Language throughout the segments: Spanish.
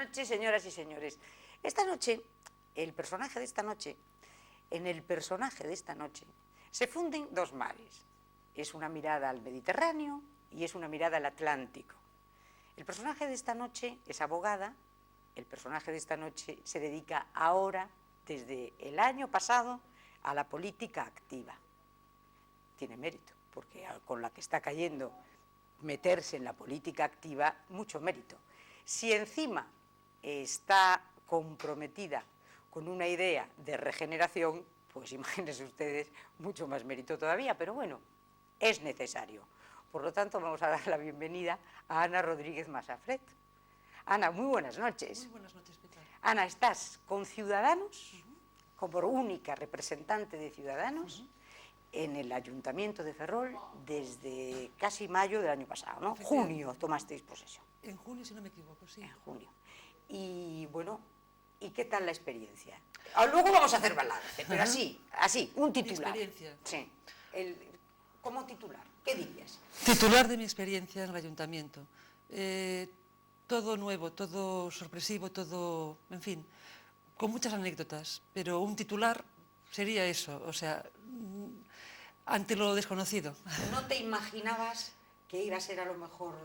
noches, señoras y señores. Esta noche, el personaje de esta noche, en el personaje de esta noche, se funden dos mares. Es una mirada al Mediterráneo y es una mirada al Atlántico. El personaje de esta noche es abogada, el personaje de esta noche se dedica ahora, desde el año pasado, a la política activa. Tiene mérito, porque con la que está cayendo meterse en la política activa, mucho mérito. Si encima está comprometida con una idea de regeneración, pues imagínense ustedes, mucho más mérito todavía, pero bueno, es necesario. Por lo tanto, vamos a dar la bienvenida a Ana Rodríguez Masafret. Ana, muy buenas noches. Muy buenas noches, Petra. Ana, estás con Ciudadanos, como única representante de Ciudadanos, en el Ayuntamiento de Ferrol desde casi mayo del año pasado, ¿no? Junio tomasteis posesión. En junio, si no me equivoco, sí. En junio. Y bueno, ¿y qué tal la experiencia? Luego vamos a hacer balance, pero así, un titular. Mi experiencia. Sí. ¿Cómo titular? ¿Qué dirías? Titular de mi experiencia en el ayuntamiento. Todo nuevo, todo sorpresivo, todo, en fin, con muchas anécdotas, pero un titular sería eso, o sea, ante lo desconocido. ¿No te imaginabas que iba a ser a lo mejor,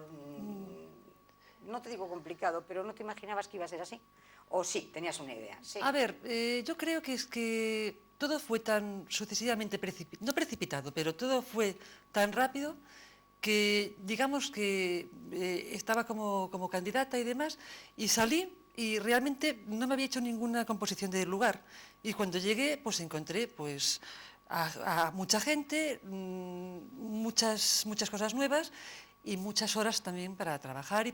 no te digo complicado, pero no te imaginabas que iba a ser así? ¿O sí, tenías una idea? Sí. A ver, yo creo que es que todo fue tan sucesivamente no precipitado, pero todo fue tan rápido que digamos que estaba como candidata y demás, y salí y realmente no me había hecho ninguna composición del lugar. Y cuando llegué, pues encontré pues a mucha gente, muchas cosas nuevas y muchas horas también para trabajar y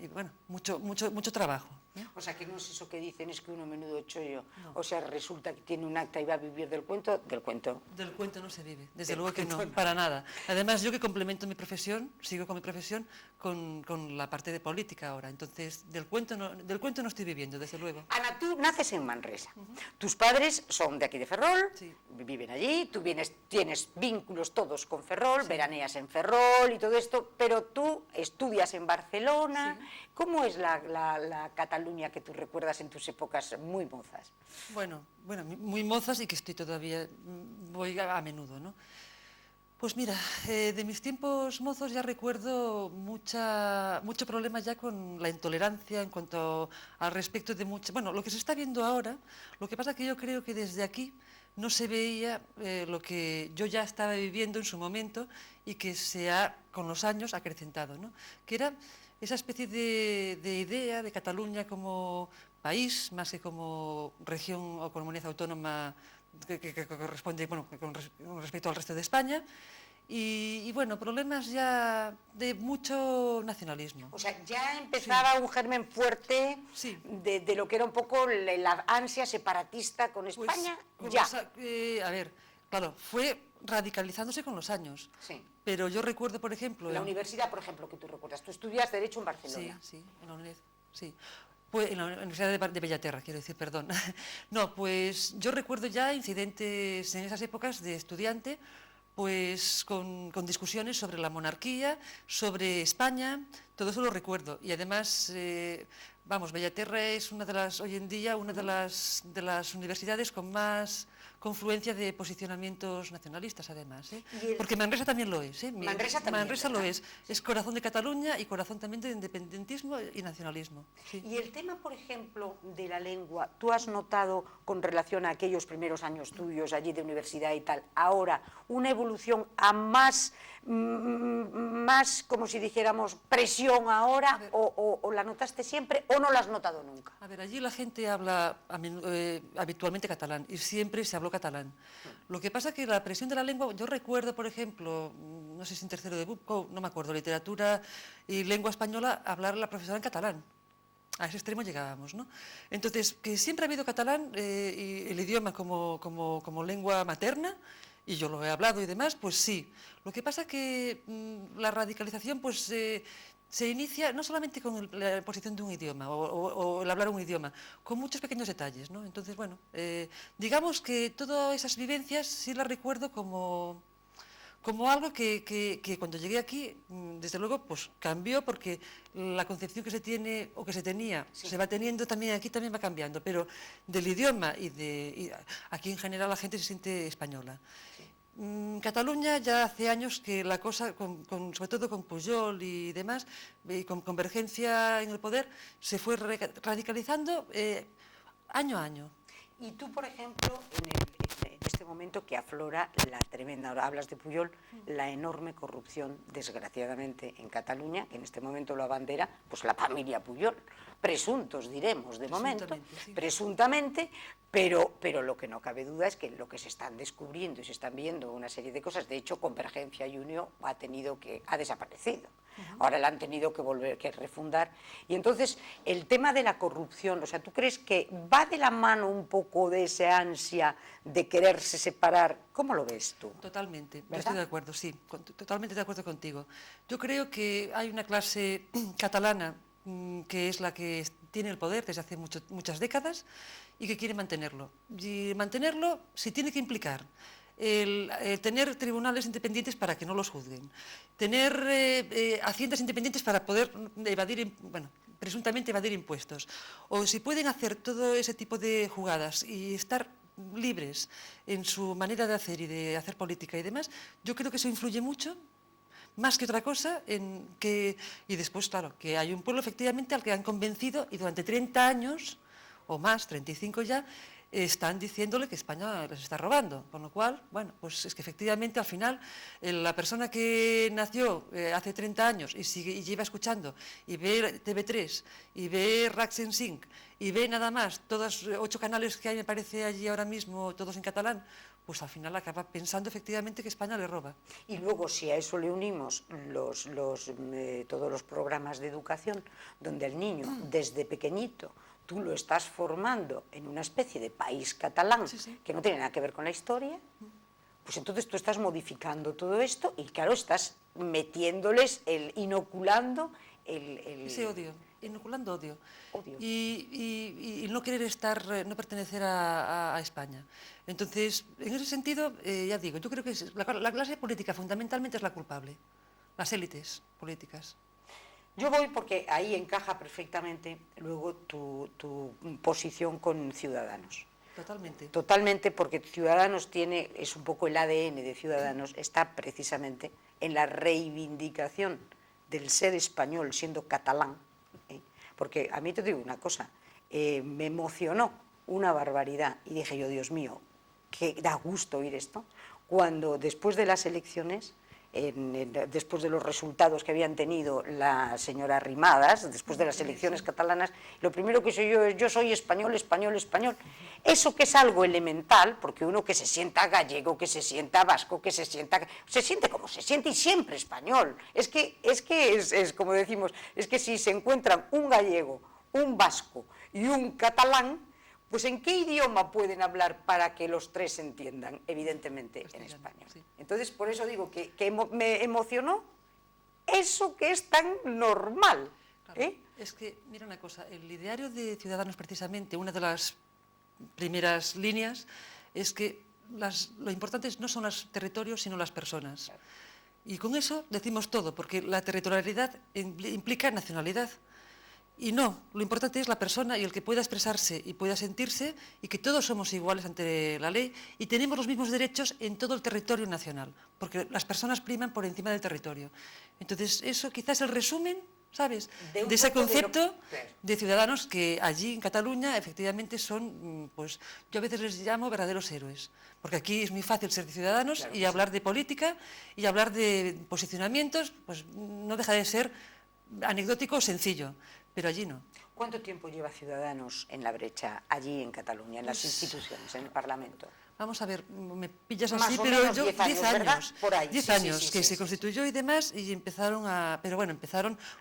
bueno, mucho trabajo. O sea, que no es eso que dicen, es que uno menudo chollo. No. O sea, resulta que tiene un acta y va a vivir del cuento. Del cuento no se vive, desde luego que no, para nada. Además, yo que complemento mi profesión, sigo con mi profesión, con la parte de política ahora. Entonces, del cuento no estoy viviendo, desde luego. Ana, tú naces en Manresa. Tus padres son de aquí de Ferrol, sí. Viven allí, tú tienes vínculos todos con Ferrol, sí. Veraneas en Ferrol y todo esto, pero tú estudias en Barcelona. Sí. ¿Cómo es la Cataluña que tú recuerdas en tus épocas muy mozas? Bueno, muy mozas y que estoy todavía, voy a menudo, ¿no? Pues mira, de mis tiempos mozos ya recuerdo mucho problema ya con la intolerancia en cuanto al respecto de bueno, lo que se está viendo ahora, lo que pasa es que yo creo que desde aquí no se veía lo que yo ya estaba viviendo en su momento y que se ha, con los años, acrecentado, ¿no? Que era esa especie de idea de Cataluña como país, más que como región o comunidad autónoma que corresponde, bueno, con respecto al resto de España, y bueno, problemas ya de mucho nacionalismo. O sea, ya empezaba sí. Un germen fuerte sí. de lo que era un poco la ansia separatista con España, pues, ya. A ver, claro, fue radicalizándose con los años. Sí. Pero yo recuerdo, por ejemplo... La universidad, por ejemplo, que tú recuerdas. Tú estudias Derecho en Barcelona. Sí, en la UNED, sí. Pues en la Universidad de Bellaterra, quiero decir, perdón. No, pues yo recuerdo ya incidentes en esas épocas de estudiante, pues con discusiones sobre la monarquía, sobre España, todo eso lo recuerdo. Y además, vamos, Bellaterra es hoy en día una de las universidades con más confluencia de posicionamientos nacionalistas, además. Porque Manresa también lo es. Manresa lo es corazón de Cataluña y corazón también de independentismo y nacionalismo. Sí. Y el tema, por ejemplo, de la lengua, ¿tú has notado con relación a aquellos primeros años tuyos allí de universidad y tal, ahora una evolución a más como si dijéramos, presión ahora, o la notaste siempre o no la has notado nunca? A ver, allí la gente habla habitualmente catalán y siempre se habló catalán. Lo que pasa es que la presión de la lengua, yo recuerdo, por ejemplo, no sé si en tercero de BUP, no me acuerdo, literatura y lengua española, hablar la profesora en catalán. A ese extremo llegábamos, ¿no? Entonces, que siempre ha habido catalán y el idioma como lengua materna, y yo lo he hablado y demás, pues sí. Lo que pasa es que la radicalización pues se inicia no solamente con la imposición de un idioma o el hablar un idioma, con muchos pequeños detalles, ¿no? Entonces, bueno, digamos que todas esas vivencias sí las recuerdo como como algo que cuando llegué aquí, desde luego, pues cambió, porque la concepción que se tiene o que se tenía, se va teniendo también aquí, también va cambiando, pero del idioma y aquí en general la gente se siente española. Cataluña ya hace años que la cosa, sobre todo con Pujol y demás, y con Convergencia en el poder, se fue radicalizando año a año. Y tú, por ejemplo, en este momento que aflora la tremenda, ahora hablas de Pujol, la enorme corrupción, desgraciadamente, en Cataluña, que en este momento lo abandera, pues la familia Pujol, presuntos diremos de momento, sí. Presuntamente, pero lo que no cabe duda es que lo que se están descubriendo y se están viendo una serie de cosas, de hecho Convergencia y Unió ha desaparecido, ahora la han tenido que volver, que refundar, y entonces el tema de la corrupción, o sea, ¿tú crees que va de la mano un poco de esa ansia de quererse separar? ¿Cómo lo ves tú? Totalmente, yo ¿Verdad? estoy de acuerdo, sí, totalmente de acuerdo contigo. Yo creo que hay una clase catalana que es la que tiene el poder desde hace muchas décadas y que quiere mantenerlo. Y mantenerlo si tiene que implicar tener tribunales independientes para que no los juzguen, tener haciendas independientes para poder presuntamente evadir impuestos, o si pueden hacer todo ese tipo de jugadas y estar libres en su manera de hacer y de hacer política y demás, yo creo que eso influye mucho, más que otra cosa, y después, claro, que hay un pueblo efectivamente al que han convencido y durante 30 años, o más, 35 ya, están diciéndole que España les está robando, con lo cual, bueno, pues es que efectivamente al final la persona que nació hace 30 años y lleva escuchando y ve TV3 y ve Rax en Sync y ve nada más, todos 8 canales que hay, me parece, allí ahora mismo, todos en catalán, pues al final acaba pensando efectivamente que España le roba. Y luego, si a eso le unimos todos los programas de educación, donde el niño, desde pequeñito, tú lo estás formando en una especie de país catalán, que no tiene nada que ver con la historia, pues entonces tú estás modificando todo esto y, claro, estás metiéndoles, inoculando ese odio, inoculando odio. Y no querer no pertenecer a España. Entonces, en ese sentido, ya digo, yo creo que la clase política fundamentalmente es la culpable, las élites políticas. Yo voy porque ahí encaja perfectamente luego tu posición con Ciudadanos. Totalmente. Totalmente, porque Ciudadanos es un poco el ADN de Ciudadanos, está precisamente en la reivindicación del ser español siendo catalán, porque a mí te digo una cosa, me emocionó una barbaridad y dije yo, Dios mío, que da gusto oír esto, cuando después de las elecciones, después de los resultados que habían tenido la señora Arrimadas, después de las elecciones catalanas, lo primero que soy yo soy español, español, español. Eso que es algo elemental, porque uno que se sienta gallego, que se sienta vasco, que se siente como se siente y siempre español. Es como decimos, es que si se encuentran un gallego, un vasco y un catalán, pues ¿en qué idioma pueden hablar para que los tres se entiendan? Evidentemente en español. Sí. Entonces, por eso digo que me emocionó eso que es tan normal. Claro, es que, mira una cosa, el ideario de Ciudadanos, precisamente, una de las primeras líneas, es que lo importante no son los territorios, sino las personas. Claro. Y con eso decimos todo, porque la territorialidad implica nacionalidad. Y no, lo importante es la persona y el que pueda expresarse y pueda sentirse y que todos somos iguales ante la ley y tenemos los mismos derechos en todo el territorio nacional, porque las personas priman por encima del territorio. Entonces, eso quizás es el resumen, ¿sabes?, de ese concepto de Ciudadanos que allí en Cataluña efectivamente son, pues yo a veces les llamo verdaderos héroes, porque aquí es muy fácil ser de Ciudadanos, claro, y hablar de política y hablar de posicionamientos, pues no deja de ser anecdótico o sencillo. Pero allí no. ¿Cuánto tiempo lleva Ciudadanos en la brecha allí en Cataluña, en las instituciones, en el Parlamento? Vamos a ver, me pillas así, más o pero menos yo 10 años, por ahí. 10 años que se constituyó y demás, y empezaron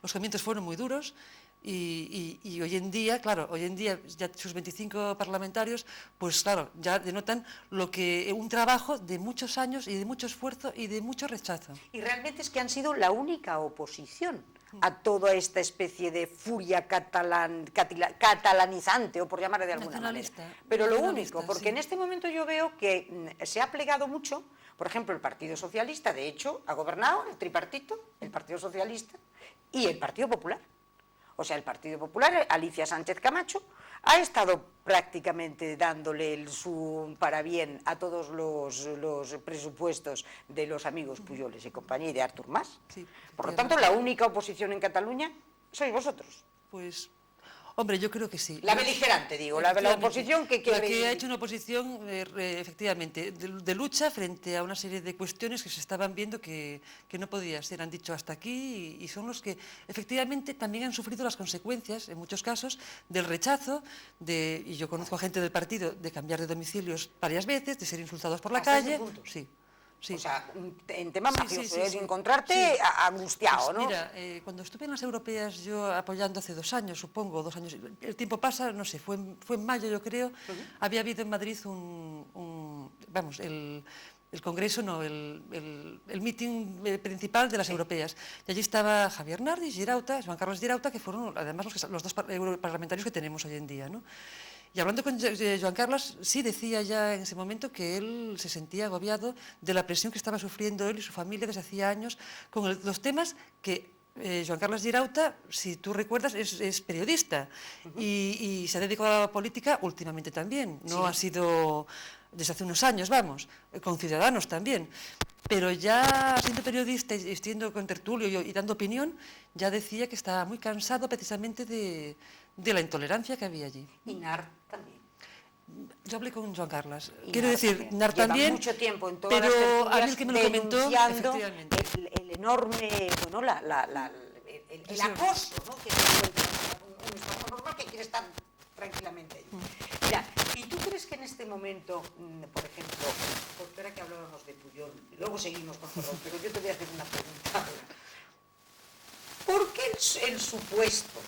los comienzos fueron muy duros, y hoy en día, claro, ya sus 25 parlamentarios, pues claro, ya denotan un trabajo de muchos años y de mucho esfuerzo y de mucho rechazo. Y realmente es que han sido la única oposición a toda esta especie de furia catalanizante, o por llamarle de alguna manera. Pero lo único, porque en este momento yo veo que se ha plegado mucho, por ejemplo, el Partido Socialista, de hecho, ha gobernado el tripartito, el Partido Socialista y el Partido Popular. O sea, el Partido Popular, Alicia Sánchez Camacho, ha estado prácticamente dándole su parabién a todos los presupuestos de los amigos Pujoles y compañía y de Artur Mas. Sí, por lo tanto, la única oposición en Cataluña sois vosotros. Pues, hombre, yo creo que sí. La beligerante, digo, la oposición que... La que ha hecho una oposición, efectivamente, de lucha frente a una serie de cuestiones que se estaban viendo que no podía ser, han dicho hasta aquí, y son los que efectivamente también han sufrido las consecuencias, en muchos casos, del rechazo, y yo conozco a gente del partido, de cambiar de domicilios varias veces, de ser insultados por la calle. Sí. Sí. O sea, en tema mafioso, es encontrarte angustiado, pues ¿no? Mira, cuando estuve en las europeas, yo apoyando hace 2 años, supongo, 2 años, el tiempo pasa, no sé, fue en mayo, yo creo, había habido en Madrid el congreso, no, el meeting principal de las europeas. Y allí estaba Javier Nardi, Girauta, Joan Carles Girauta, que fueron además los 2 europarlamentarios que tenemos hoy en día, ¿no? Y hablando con Joan Carles, sí decía ya en ese momento que él se sentía agobiado de la presión que estaba sufriendo él y su familia desde hacía años con los temas que Joan Carles Girauta, si tú recuerdas, es periodista y se ha dedicado a la política últimamente también. No ha sido desde hace unos años, vamos, con Ciudadanos también. Pero ya siendo periodista y siendo contertulio y dando opinión, ya decía que estaba muy cansado precisamente de la intolerancia que había allí. Y Nar también. Yo hablé con Joan Carles. Y quiero decir, Nar también, lleva mucho tiempo en todas pero las a mí el que me lo comentó, efectivamente, el enorme, bueno, el acoso, ¿no? Que un Estado normal que quiere estar tranquilamente allí. Mira, ¿y tú crees que en este momento, por ejemplo, porque ahora que hablábamos de Pujol, luego seguimos con Ferrol, pero yo te voy a hacer una pregunta ahora. ¿Por qué el supuesto,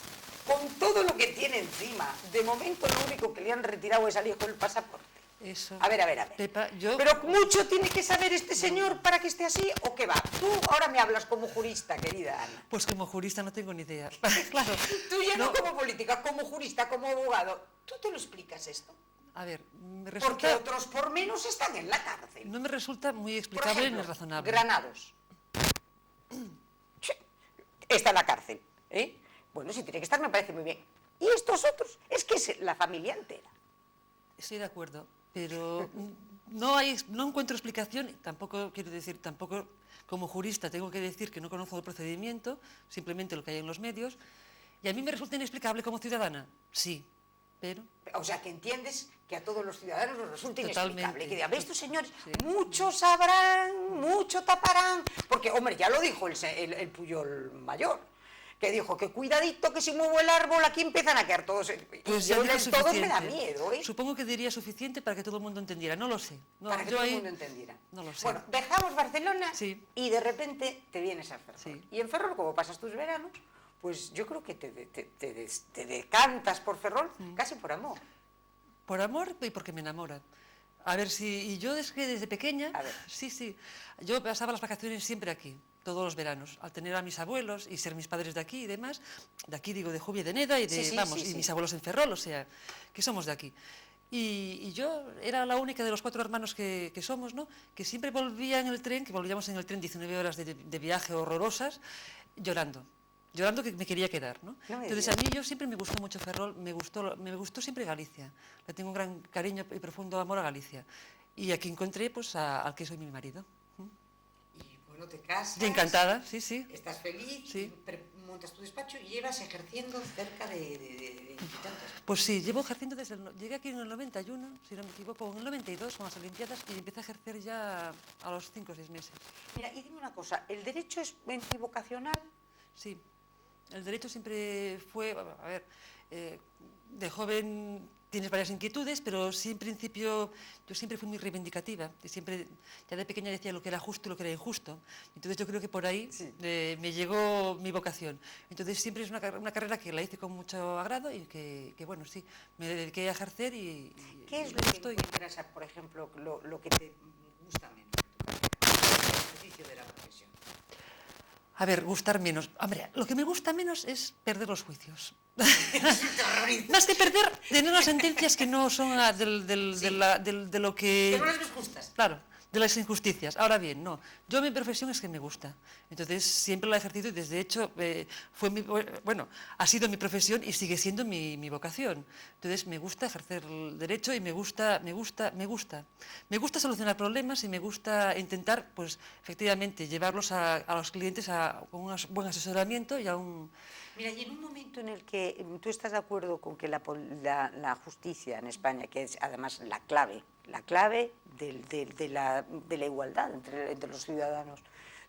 con todo lo que tiene encima, de momento lo único que le han retirado es al hijo el pasaporte? Eso. A ver. Pepa, ¿Pero mucho tiene que saber este señor para que esté así o qué va? Tú ahora me hablas como jurista, querida Ana. Pues como jurista no tengo ni idea. Claro. Tú ya no como política, como jurista, como abogado. ¿Tú te lo explicas esto? A ver, me resulta... Porque otros por menos están en la cárcel. No me resulta muy explicable ni razonable. Granados. Está en la cárcel. Bueno, si tiene que estar me parece muy bien. Y estos otros, es que es la familia entera. Estoy de acuerdo, pero no encuentro explicación, tampoco quiero decir, tampoco como jurista tengo que decir que no conozco el procedimiento, simplemente lo que hay en los medios, y a mí me resulta inexplicable como ciudadana, sí, pero... O sea, que entiendes que a todos los ciudadanos nos resulta Totalmente. Inexplicable. Que digan, estos señores, sí. Mucho sabrán, mucho taparán, porque, hombre, ya lo dijo el Pujol mayor, que dijo que cuidadito que si muevo el árbol aquí empiezan a quedar todos, pues todos me da miedo, ¿eh? Supongo que diría suficiente para que todo el mundo entendiera, no lo sé. No, para que todo el mundo entendiera. No lo sé. Bueno, dejamos Barcelona y de repente te vienes a Ferrol. Sí. Y en Ferrol, como pasas tus veranos, pues yo creo que te decantas por Ferrol casi por amor. Por amor y porque me enamora. A ver, y yo desde pequeña, sí, yo pasaba las vacaciones siempre aquí, todos los veranos, al tener a mis abuelos y ser mis padres de aquí y demás, de aquí digo de Jubia y de Neda y y mis abuelos en Ferrol, o sea, que somos de aquí. Y yo era la única de los 4 hermanos que somos, ¿no? Que siempre volvía en el tren, que volvíamos en el tren 19 horas de viaje horrorosas, llorando que me quería quedar, ¿no? Entonces a mí siempre me gustó mucho Ferrol, me gustó siempre Galicia, le tengo un gran cariño y profundo amor a Galicia, y aquí encontré pues al que soy mi marido. Y bueno, te casas. Y encantada, sí. Estás feliz, montas tu despacho y llevas ejerciendo cerca de tantos. Pues sí, llevo ejerciendo llegué aquí en el 91, si no me equivoco, en el 92 con las Olimpiadas y empecé a ejercer ya a los 5 o 6 meses. Mira, y dime una cosa, ¿el derecho es vocacional? Sí. El derecho siempre fue, a ver, de joven tienes varias inquietudes, pero sí, en principio, yo siempre fui muy reivindicativa, siempre, ya de pequeña decía lo que era justo y lo que era injusto, entonces yo creo que por ahí me llegó mi vocación. Entonces siempre es una carrera que la hice con mucho agrado y que bueno, sí, me dediqué a ejercer y... ¿Qué es lo que encuentras, por ejemplo, lo que te gusta menos de tu carrera, el ejercicio de la profesión? A ver, gustar menos. Hombre, lo que me gusta menos es perder los juicios. Más que perder, tener unas sentencias que no son de lo que... Que no les gustas. Claro, de las injusticias. Ahora bien, no. Yo mi profesión es que me gusta. Entonces siempre la he ejercido y desde hecho ha sido mi profesión y sigue siendo mi vocación. Entonces me gusta ejercer el derecho y me gusta solucionar problemas y me gusta intentar, pues efectivamente, llevarlos a los clientes con un buen asesoramiento y a un... Mira, y en un momento en el que tú estás de acuerdo con que la justicia en España, que es además la clave de la igualdad entre los ciudadanos,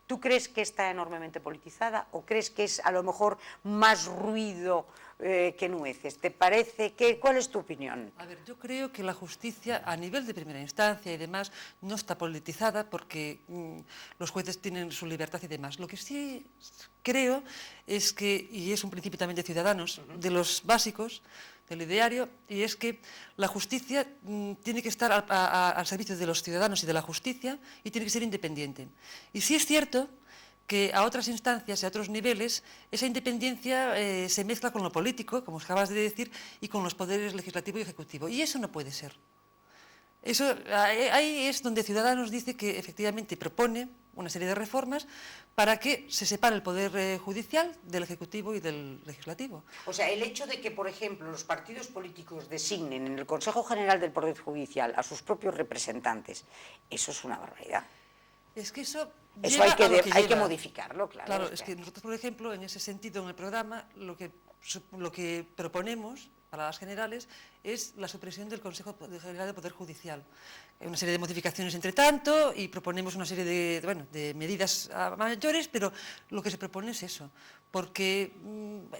¿tú crees que está enormemente politizada o crees que es a lo mejor más ruido que nueces? ¿Te parece que, cuál es tu opinión? A ver, yo creo que la justicia a nivel de primera instancia y demás no está politizada porque los jueces tienen su libertad y demás. Lo que sí creo es que, y es un principio también de Ciudadanos, de los básicos, del ideario, y es que la justicia tiene que estar al servicio de los ciudadanos y de la justicia y tiene que ser independiente. Y sí es cierto que a otras instancias y a otros niveles esa independencia se mezcla con lo político, como acabas de decir, y con los poderes legislativo y ejecutivo. Y eso no puede ser. Eso, ahí es donde Ciudadanos dice que efectivamente propone una serie de reformas para que se separe el poder judicial del ejecutivo y del legislativo. O sea, el hecho de que, por ejemplo, los partidos políticos designen en el Consejo General del Poder Judicial a sus propios representantes, eso es una barbaridad. Es que eso hay que modificarlo, claro. Claro, es que nosotros, por ejemplo, en ese sentido, en el programa, lo que proponemos para las generales es la supresión del Consejo General del Poder Judicial. Hay una serie de modificaciones entre tanto y proponemos una serie de medidas mayores, pero lo que se propone es eso, porque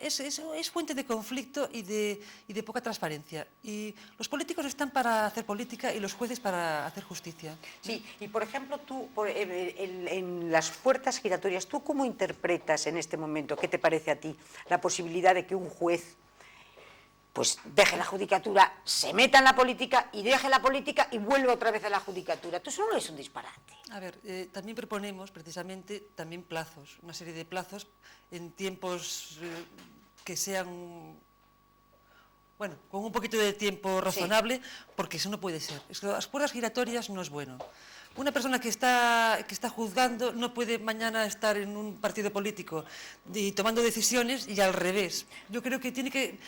es fuente de conflicto y de poca transparencia. Y los políticos están para hacer política y los jueces para hacer justicia. Sí, y por ejemplo, tú, en las puertas giratorias, ¿tú cómo interpretas en este momento, qué te parece a ti, la posibilidad de que un juez pues deje la judicatura, se meta en la política y deje la política y vuelva otra vez a la judicatura? ¿Tú eso no es un disparate? A ver, también proponemos precisamente también plazos, una serie de plazos en tiempos que sean, bueno, con un poquito de tiempo razonable, sí, porque eso no puede ser. Es que las puertas giratorias no es bueno. Una persona que está juzgando no puede mañana estar en un partido político y tomando decisiones y al revés. Yo creo que tiene que...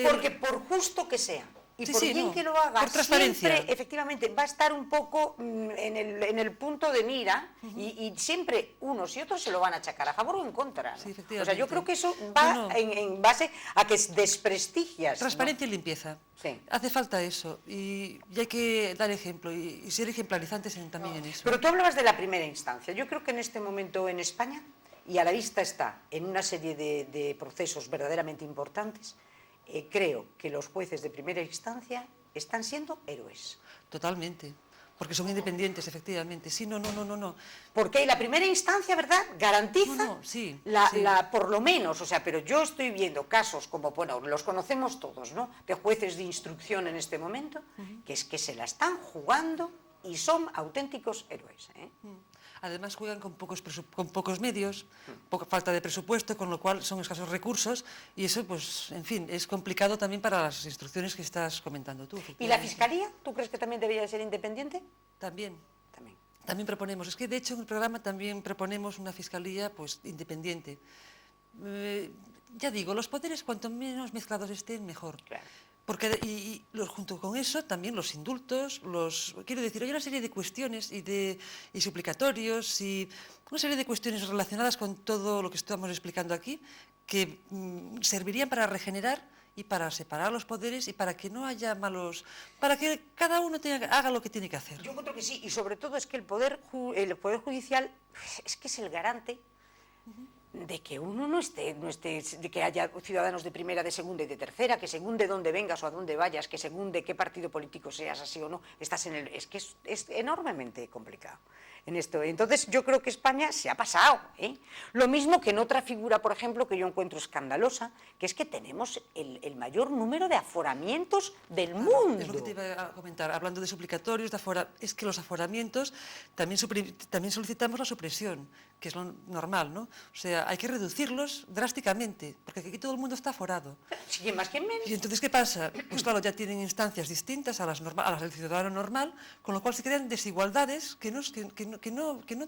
Porque por justo que sea y sí, por sí, bien no, que lo haga, por transparencia, siempre, efectivamente, va a estar un poco en el punto de mira y siempre unos y otros se lo van a achacar a favor o en contra, ¿no? Sí, efectivamente. O sea, yo creo que eso va en base a que desprestigias. Transparencia, ¿no? Y limpieza. Sí. Hace falta eso y hay que dar ejemplo y ser ejemplarizantes también en eso. Pero tú hablabas de la primera instancia. Yo creo que en este momento en España, y a la vista está, en una serie de procesos verdaderamente importantes, creo que los jueces de primera instancia están siendo héroes. Totalmente, porque son independientes, efectivamente. Sí, no. Porque la primera instancia, ¿verdad?, garantiza sí. por lo menos, o sea, pero yo estoy viendo casos como, bueno, los conocemos todos, ¿no?, de jueces de instrucción en este momento, que es que se la están jugando y son auténticos héroes, ¿eh? Además juegan con pocos medios, poca falta de presupuesto, con lo cual son escasos recursos y eso, pues, en fin, es complicado también para las instrucciones que estás comentando tú. ¿Y la Fiscalía? ¿Tú crees que también debería ser independiente? También proponemos, es que de hecho en el programa también proponemos una Fiscalía pues independiente. Ya digo, los poderes cuanto menos mezclados estén, mejor. Claro. Porque, junto con eso, también los indultos, quiero decir, hay una serie de cuestiones y suplicatorios y una serie de cuestiones relacionadas con todo lo que estamos explicando aquí que servirían para regenerar y para separar los poderes y para que no haya para que cada uno haga lo que tiene que hacer. Yo creo que sí, y sobre todo es que el Poder Judicial es que es el garante de que uno no esté, de que haya ciudadanos de primera, de segunda y de tercera, que según de dónde vengas o a dónde vayas, que según de qué partido político seas, así o no, estás es que es enormemente complicado en esto. Entonces yo creo que España se ha pasado, ¿eh? Lo mismo que en otra figura, por ejemplo, que yo encuentro escandalosa, que es que tenemos el mayor número de aforamientos del mundo. Es lo que te iba a comentar, hablando de suplicatorios, es que los aforamientos también solicitamos la supresión, que es lo normal, ¿no? O sea, hay que reducirlos drásticamente, porque aquí todo el mundo está aforado. Si quien más, quien menos. Y entonces, ¿qué pasa? Pues claro, ya tienen instancias distintas a las del ciudadano normal, con lo cual se crean desigualdades que no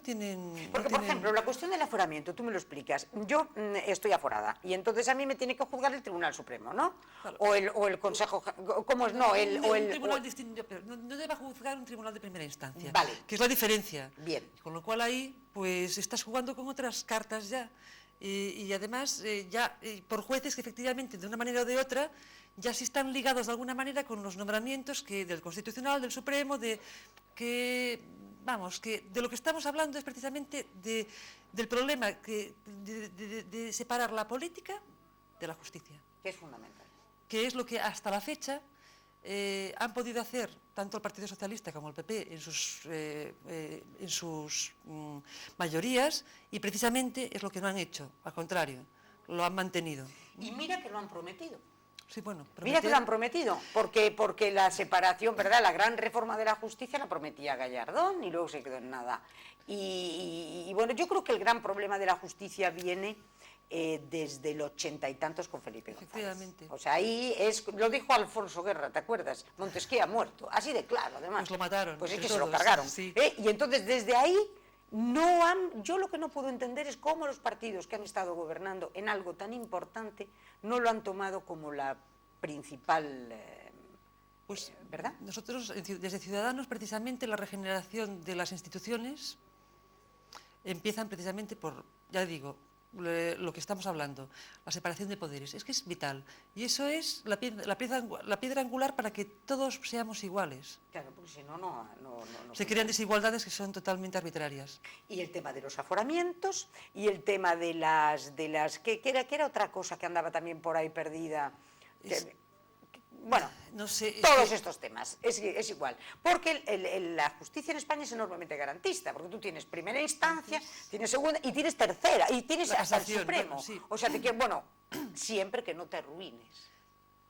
tienen... Porque, por ejemplo, la cuestión del aforamiento, tú me lo explicas. Yo estoy aforada y entonces a mí me tiene que juzgar el Tribunal Supremo, ¿no? Claro. O el Consejo... ¿Cómo es? No, un tribunal distinto, pero no debe juzgar un tribunal de primera instancia, Vale. que es la diferencia. Bien. Con lo cual ahí, pues estás jugando con otras cartas ya. Y además, por jueces que efectivamente, de una manera o de otra, ya sí están ligados de alguna manera con los nombramientos del Constitucional, del Supremo, que de lo que estamos hablando es precisamente del problema de separar la política de la justicia. Que es fundamental. Que es lo que hasta la fecha han podido hacer tanto el Partido Socialista como el PP en sus mayorías, y precisamente es lo que no han hecho, al contrario, lo han mantenido. Y mira que lo han prometido. Sí, bueno, Mira que lo han prometido, porque la separación, ¿verdad? La gran reforma de la justicia la prometía Gallardón y luego se quedó en nada. Y bueno, yo creo que el gran problema de la justicia viene desde el 80 y tantos con Felipe González. Efectivamente. O sea, ahí lo dijo Alfonso Guerra, ¿te acuerdas? Montesquieu ha muerto, así de claro, además. Pues lo mataron. Pues es que todos, se lo cargaron. Sí. Y entonces desde ahí yo lo que no puedo entender es cómo los partidos que han estado gobernando en algo tan importante no lo han tomado como la principal... Pues, ¿verdad? Nosotros, desde Ciudadanos, precisamente la regeneración de las instituciones empiezan precisamente por, ya digo, lo que estamos hablando, la separación de poderes. Es que es vital. Y eso es la piedra angular para que todos seamos iguales. Claro, porque si no, no se crean desigualdades que son totalmente arbitrarias. Y el tema de los aforamientos, y el tema de las que era otra cosa que andaba también por ahí perdida. Bueno, no sé, todos estos temas, es igual. Porque la justicia en España es enormemente garantista, porque tú tienes primera instancia, tienes segunda y tienes tercera, y tienes hasta el Supremo. Bueno, sí. O sea, siempre que no te arruines.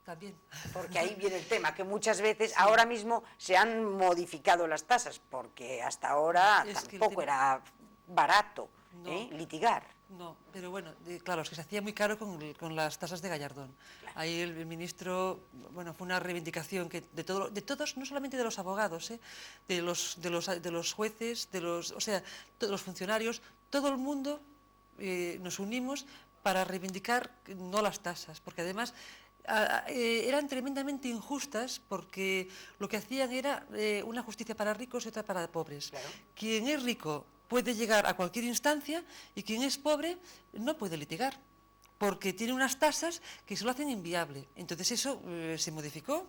También. Porque ahí viene el tema, que muchas veces, ahora mismo, se han modificado las tasas, porque hasta ahora tampoco era barato litigar. No, pero bueno, claro, es que se hacía muy caro con las tasas de Gallardón. Claro. Ahí el ministro, bueno, fue una reivindicación que de todos, no solamente de los abogados, de los jueces, de los funcionarios, todo el mundo nos unimos para reivindicar no las tasas, porque además eran tremendamente injustas, porque lo que hacían era una justicia para ricos y otra para pobres. Claro. Quien es rico puede llegar a cualquier instancia y quien es pobre no puede litigar, porque tiene unas tasas que se lo hacen inviable. Entonces eso se modificó.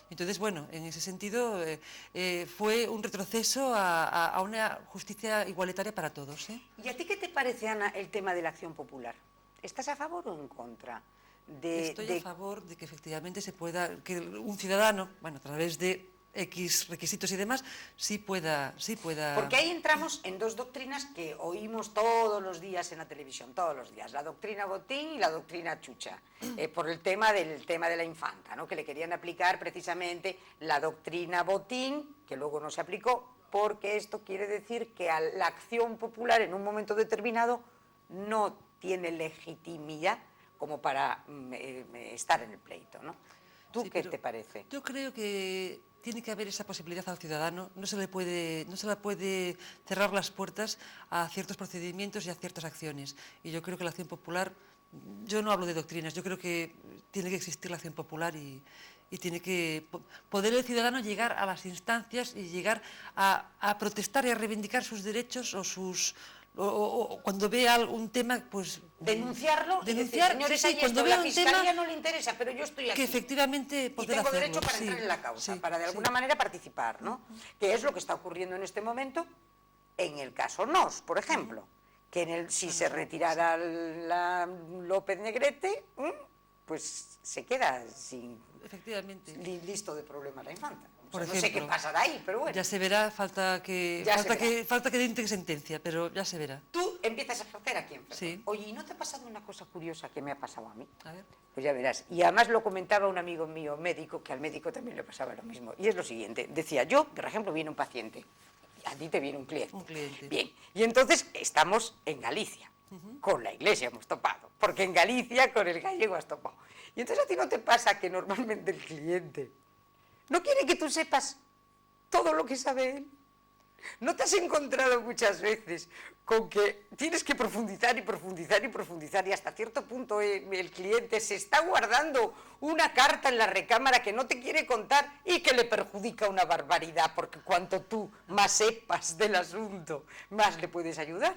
Entonces, bueno, en ese sentido fue un retroceso a una justicia igualitaria para todos. ¿Y a ti qué te parece, Ana, el tema de la acción popular? ¿Estás a favor o en contra? Estoy a favor de que efectivamente que un ciudadano, bueno, a través de X requisitos y demás, sí pueda... Porque ahí entramos en dos doctrinas que oímos todos los días en la televisión, todos los días, la doctrina Botín y la doctrina Chucha, por el tema de la infanta, ¿no? Que le querían aplicar precisamente la doctrina Botín, que luego no se aplicó, porque esto quiere decir que la acción popular en un momento determinado no tiene legitimidad como para estar en el pleito, ¿no? ¿Tú qué te parece? Yo creo que tiene que haber esa posibilidad al ciudadano, no se le puede cerrar las puertas a ciertos procedimientos y a ciertas acciones. Y yo creo que la acción popular, yo no hablo de doctrinas, yo creo que tiene que existir la acción popular y tiene que poder el ciudadano llegar a las instancias y llegar a protestar y a reivindicar sus derechos o cuando vea algún tema, pues... Denunciarlo y decir, señores, cuando vea la Fiscalía no le interesa, pero yo estoy aquí. Que efectivamente poder hacerlo. Y tengo derecho para entrar en la causa, para de alguna manera participar, ¿no? Que es lo que está ocurriendo en este momento en el caso Nos, por ejemplo, que si se retirara la López Negrete, pues se queda listo de problema la infanta. Por ejemplo, no sé qué pasará ahí, pero bueno. Ya se verá, falta que dicten sentencia, pero ya se verá. Tú empiezas a hacer aquí en Ferrol. Sí. Oye, ¿y no te ha pasado una cosa curiosa que me ha pasado a mí? A ver. Pues ya verás. Y además lo comentaba un amigo mío, médico, que al médico también le pasaba lo mismo. Y es lo siguiente. Decía, yo, por ejemplo, viene un paciente. A ti te viene un cliente. Un cliente. Bien. Y entonces estamos en Galicia. Con la Iglesia hemos topado, porque en Galicia con el gallego has topado. Y entonces a ti no te pasa que normalmente el cliente no quiere que tú sepas todo lo que sabe él. ¿No te has encontrado muchas veces con que tienes que profundizar y profundizar y profundizar y hasta cierto punto el cliente se está guardando una carta en la recámara que no te quiere contar y que le perjudica una barbaridad, porque cuanto tú más sepas del asunto, más le puedes ayudar?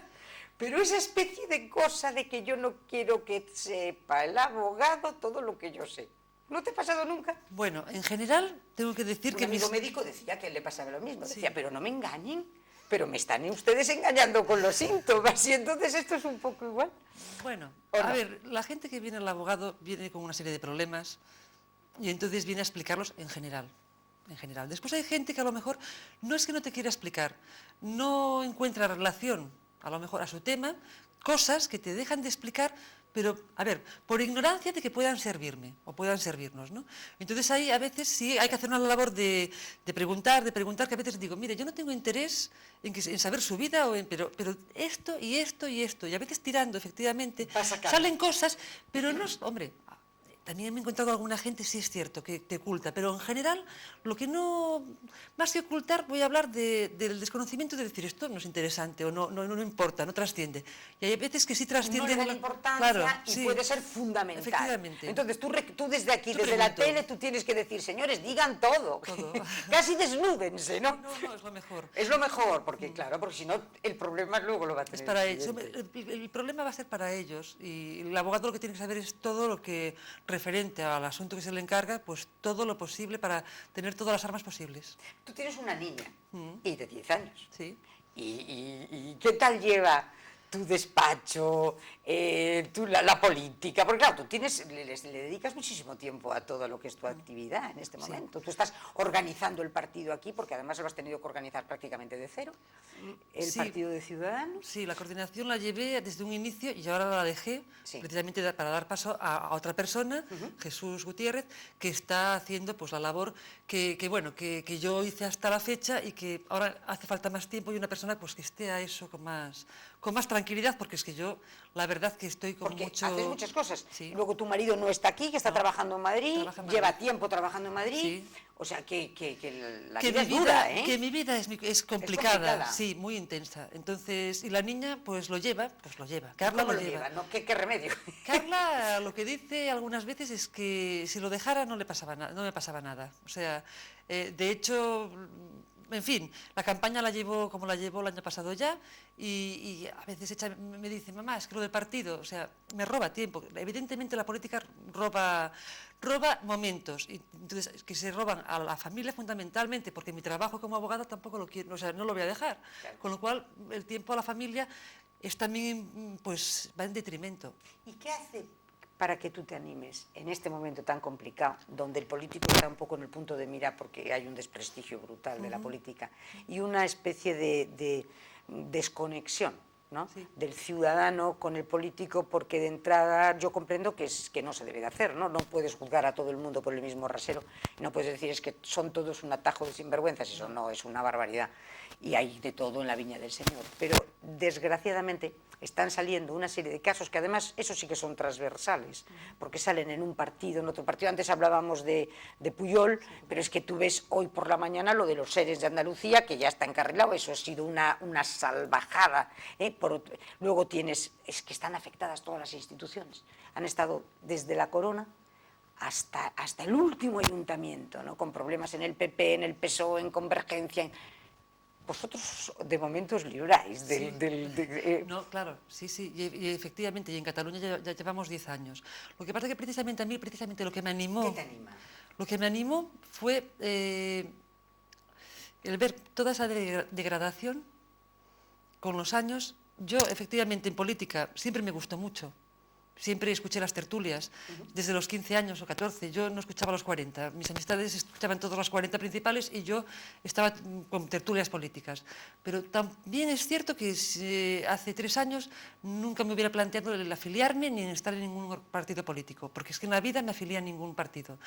Pero esa especie de cosa de que yo no quiero que sepa el abogado todo lo que yo sé, ¿no te ha pasado nunca? Bueno, en general tengo que decir que Un amigo médico decía que le pasaba lo mismo, decía, pero no me engañen, pero me están ustedes engañando con los síntomas, y entonces esto es un poco igual. Bueno, ¿O no? a ver, la gente que viene al abogado viene con una serie de problemas y entonces viene a explicarlos en general. En general. Después hay gente que a lo mejor no es que no te quiera explicar, no encuentra relación a lo mejor a su tema, cosas que te dejan de explicar, pero, a ver, por ignorancia de que puedan servirme o puedan servirnos, ¿no? Entonces ahí a veces sí hay que hacer una labor de preguntar, que a veces digo, mire, yo no tengo interés en saber su vida, pero esto y esto y esto, y a veces tirando, efectivamente, salen cosas, pero no, hombre, también me he encontrado alguna gente, sí es cierto, que te oculta, pero en general, lo que no, más que ocultar, voy a hablar del desconocimiento de decir, esto no es interesante o no importa, no trasciende. Y hay veces que sí trasciende. No le da importancia, claro, y sí, puede ser fundamental. Efectivamente. Entonces tú desde aquí, Tú desde la pregunto. tele, tú tienes que decir, señores, digan todo. Casi desnúdense, ¿no? No, es lo mejor. Es lo mejor, porque claro, porque si no, el problema luego lo va a tener. Es para ellos. El problema va a ser para ellos, y el abogado lo que tiene que saber es todo lo que referente al asunto que se le encarga, pues todo lo posible para tener todas las armas posibles. Tú tienes una niña y de 10 años. Sí. ¿Y qué tal lleva tu despacho, la política? Porque claro, tú le dedicas muchísimo tiempo a todo lo que es tu actividad en este momento. Tú estás organizando el partido aquí, porque además lo has tenido que organizar prácticamente de cero. El Partido de Ciudadanos. Sí, la coordinación la llevé desde un inicio y ahora la dejé precisamente para dar paso a otra persona, Jesús Gutiérrez, que está haciendo pues la labor que yo hice hasta la fecha y que ahora hace falta más tiempo y una persona pues que esté a eso con más tranquilidad, porque es que yo, la verdad que estoy con porque mucho... haces muchas cosas. Sí. Luego tu marido no está aquí, que está trabajando en Madrid, lleva tiempo trabajando en Madrid. Sí. O sea, que la vida es dura, ¿eh? Que mi vida es complicada, sí, muy intensa. Entonces, y la niña, pues lo lleva. Carla ¿Cómo lo lleva. ¿No? ¿Qué remedio? Carla lo que dice algunas veces es que si lo dejara no me pasaba nada. O sea, de hecho, en fin, la campaña la llevó como la llevó el año pasado ya, y a veces me dice, mamá, es que lo del partido, o sea, me roba tiempo. Evidentemente la política roba momentos, y entonces que se roban a la familia fundamentalmente, porque mi trabajo como abogada tampoco lo quiero, o sea, no lo voy a dejar. Claro. Con lo cual el tiempo a la familia es también, pues, va en detrimento. ¿Y qué hace para que tú te animes en este momento tan complicado, donde el político está un poco en el punto de mira porque hay un desprestigio brutal de la política y una especie de desconexión, ¿no? Sí. Del ciudadano con el político, porque de entrada yo comprendo que no se debe de hacer, ¿no? No puedes juzgar a todo el mundo por el mismo rasero, no puedes decir es que son todos un atajo de sinvergüenzas, eso no, es una barbaridad, y hay de todo en la viña del Señor, pero desgraciadamente están saliendo una serie de casos que además, eso sí que son transversales, porque salen en un partido, en otro partido. Antes hablábamos de Pujol, pero es que tú ves hoy por la mañana lo de los seres de Andalucía, que ya está encarrilado, eso ha sido una salvajada. Luego tienes, es que están afectadas todas las instituciones, han estado desde la corona hasta el último ayuntamiento, ¿no? Con problemas en el PP, en el PSOE, en Convergencia. Vosotros de momento os libráis No, claro, sí, y efectivamente, y en Cataluña ya llevamos 10 años. Lo que pasa es que precisamente a mí, lo que me animó... ¿Qué te anima? Lo que me animó fue el ver toda esa degradación con los años. Yo, efectivamente, en política siempre me gustó mucho. siempre escuché las tertulias, desde los 15 años o 14, yo no escuchaba los 40, mis amistades escuchaban todas las 40 principales y yo estaba con tertulias políticas. Pero también es cierto que hace 3 años nunca me hubiera planteado el afiliarme ni en estar en ningún partido político, porque es que en la vida me afilié a ningún partido.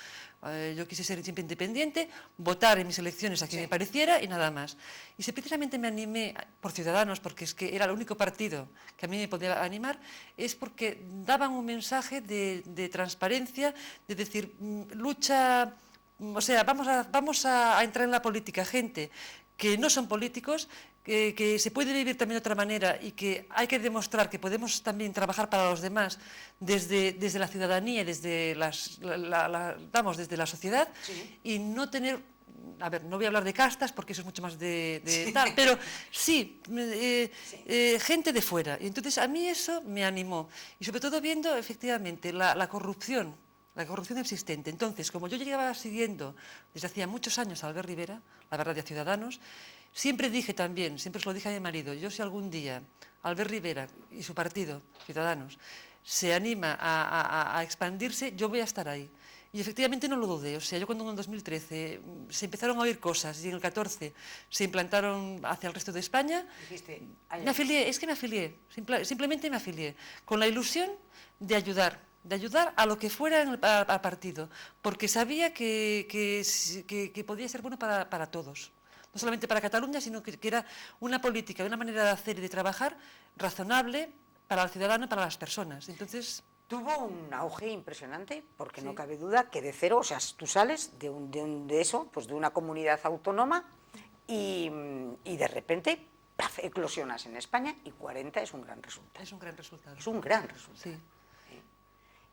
Yo quise ser siempre independiente, votar en mis elecciones a quien me pareciera y nada más. Y si precisamente me animé por Ciudadanos, porque es que era el único partido que a mí me podía animar, es porque daban un mensaje de transparencia, de decir, lucha, o sea, vamos a entrar en la política gente que no son políticos, que se puede vivir también de otra manera y que hay que demostrar que podemos también trabajar para los demás desde la ciudadanía, desde desde la sociedad, y no tener, a ver, no voy a hablar de castas porque eso es mucho más de tal, pero sí, gente de fuera. Y entonces a mí eso me animó. Y sobre todo viendo efectivamente la corrupción existente. Entonces, como yo llevaba siguiendo desde hacía muchos años a Albert Rivera, la verdad, de Ciudadanos, siempre dije también, siempre se lo dije a mi marido, yo si algún día Albert Rivera y su partido, Ciudadanos, se anima a expandirse, yo voy a estar ahí. Y efectivamente no lo dudé, o sea, yo cuando en el 2013 se empezaron a oír cosas y en el 14 se implantaron hacia el resto de España, dijiste, me afilié, es que me afilié, simplemente me afilié, con la ilusión de ayudar a lo que fuera al partido, porque sabía que podía ser bueno para todos, no solamente para Cataluña, sino que era una política, una manera de hacer y de trabajar razonable para el ciudadano y para las personas. Entonces, tuvo un auge impresionante, porque no cabe duda que de cero, o sea, tú sales de eso, pues de una comunidad autónoma y de repente, ¡paf!, eclosionas en España y 40 es un gran resultado. Es un gran resultado. Es un gran resultado. Sí.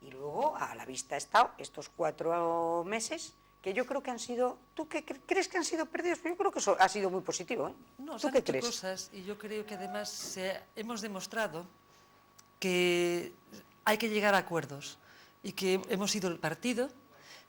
Y luego a la vista ha estado estos 4 meses que yo creo que han sido... ¿Tú qué crees que han sido perdidos? Yo creo que eso ha sido muy positivo, ¿eh? No, ¿Tú se han qué hecho crees? cosas y yo creo que además hemos demostrado que hay que llegar a acuerdos y que hemos sido el partido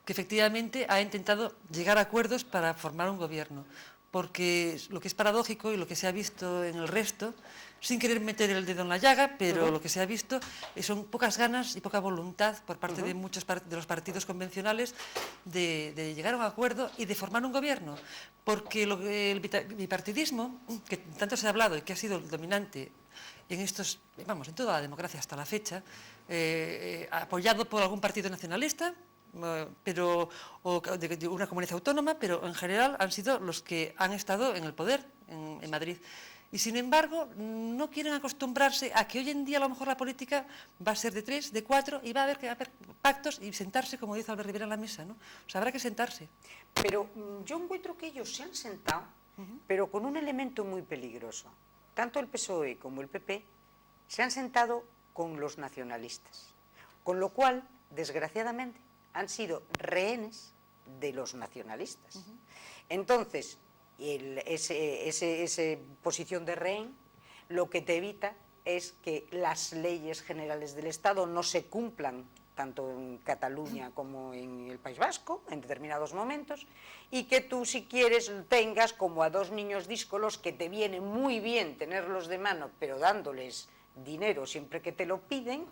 que efectivamente ha intentado llegar a acuerdos para formar un gobierno. Porque lo que es paradójico y lo que se ha visto en el resto, sin querer meter el dedo en la llaga, pero lo que se ha visto son pocas ganas y poca voluntad por parte de muchos de los partidos convencionales de llegar a un acuerdo y de formar un gobierno. Porque el bipartidismo, que tanto se ha hablado y que ha sido el dominante en toda la democracia hasta la fecha, apoyado por algún partido nacionalista, o de una comunidad autónoma, pero en general han sido los que han estado en el poder en Madrid. Y sin embargo, no quieren acostumbrarse a que hoy en día a lo mejor la política va a ser de 3, de 4, y va a haber pactos y sentarse, como dice Albert Rivera, en la mesa, ¿no? O sea, habrá que sentarse. Pero yo encuentro que ellos se han sentado, pero con un elemento muy peligroso. Tanto el PSOE como el PP se han sentado con los nacionalistas, con lo cual, desgraciadamente, han sido rehenes de los nacionalistas. Entonces, esa posición de rehén lo que te evita es que las leyes generales del Estado no se cumplan tanto en Cataluña como en el País Vasco, en determinados momentos, y que tú, si quieres, tengas como a 2 niños díscolos que te viene muy bien tenerlos de mano, pero dándoles dinero siempre que te lo piden,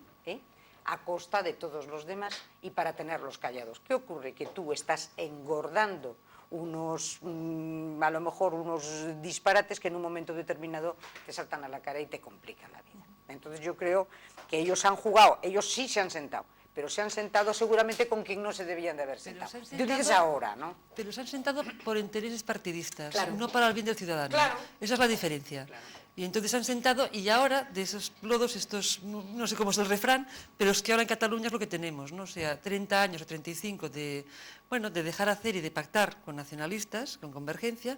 a costa de todos los demás y para tenerlos callados. ¿Qué ocurre? Que tú estás engordando a lo mejor unos disparates que en un momento determinado te saltan a la cara y te complican la vida. Entonces yo creo que ellos han jugado, ellos sí se han sentado, pero se han sentado seguramente con quien no se debían de haber sentado. Tú dices ahora, ¿no? Pero se han sentado por intereses partidistas, claro, no para el bien del ciudadano. Claro. Esa es la diferencia. Claro. Y entonces se han sentado y ahora de esos lodos, no sé cómo es el refrán, pero es que ahora en Cataluña es lo que tenemos, ¿no? O sea, 30 años o 35 de dejar hacer y de pactar con nacionalistas, con Convergencia,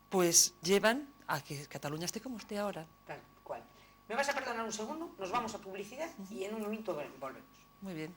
pues llevan a que Cataluña esté como esté ahora. Tal cual. ¿Me vas a perdonar un segundo? Nos vamos a publicidad y en un momento volvemos. Muy bien.